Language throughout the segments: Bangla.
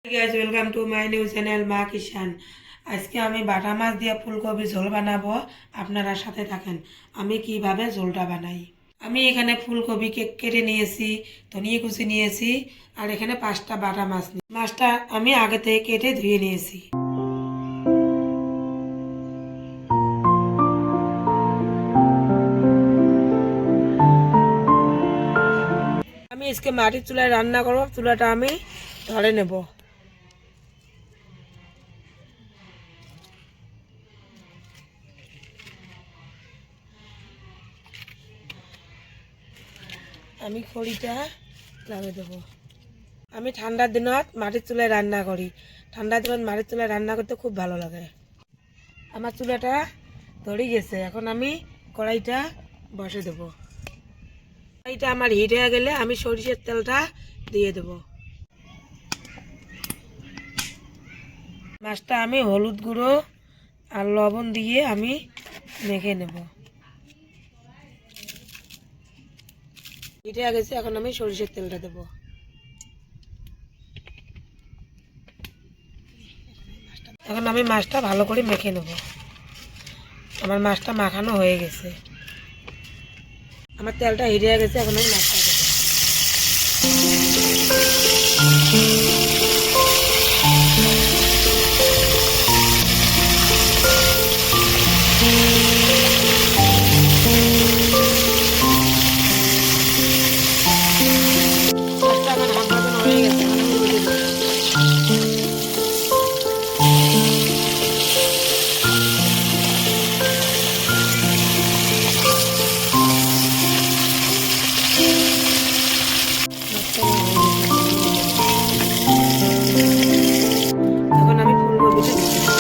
Guys welcome to my new channel মা কিষান। আজকে আমি বাটা মাছ দিয়ে ফুলকপি ঝোল বানাবো, আপনারা সাথে থাকেন আমি কিভাবে ঝোলটা বানাই। আমি এখানে ফুলকপি কেটে নিয়েছি, ধনিয়া কুচি নিয়েছি, আর এখানে 5টা বাটা মাছ মাছটা আমি আগে থেকে কেটে ধুয়ে নিয়েছি। আমি আজকে মাটির চুলায় রান্না করব, চুলাটা আমি ধরে নেব। আমি খড়িটা লাগিয়ে দেবো। আমি ঠান্ডার দিনত মাটির চুলায় রান্না করি, ঠান্ডার দিনত মাটির চুলায় রান্না করতে খুব ভালো লাগে। আমার চুলাটা ধরে গেছে, এখন আমি কড়াইটা বসে দেবো। কড়াইটা আমার হিট হয়ে গেলে আমি সরিষার তেলটা দিয়ে দেবো। মাছটা আমি হলুদ গুঁড়ো আর লবণ দিয়ে আমি মেখে নেব। হিট হয়ে গেছে, এখন আমি সরিষার তেলটা দেবো। এখন আমি মাছটা ভালো করে মেখে নেব। আমার মাছটা মাখানো হয়ে গেছে, আমার তেলটা হিট হয়ে গেছে, এখন আমি মাছটা দেবো। মাছটা আমার হাফ ভাজানো হয়ে গেছে, এখন আমি উল্টে দেবো। এখন আমি ফুলকপিটা দিয়ে দেবো।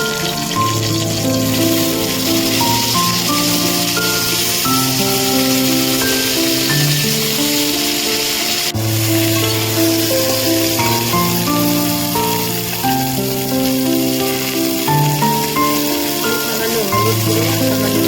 সামান্য হলুদ গুঁড়ো, সামান্য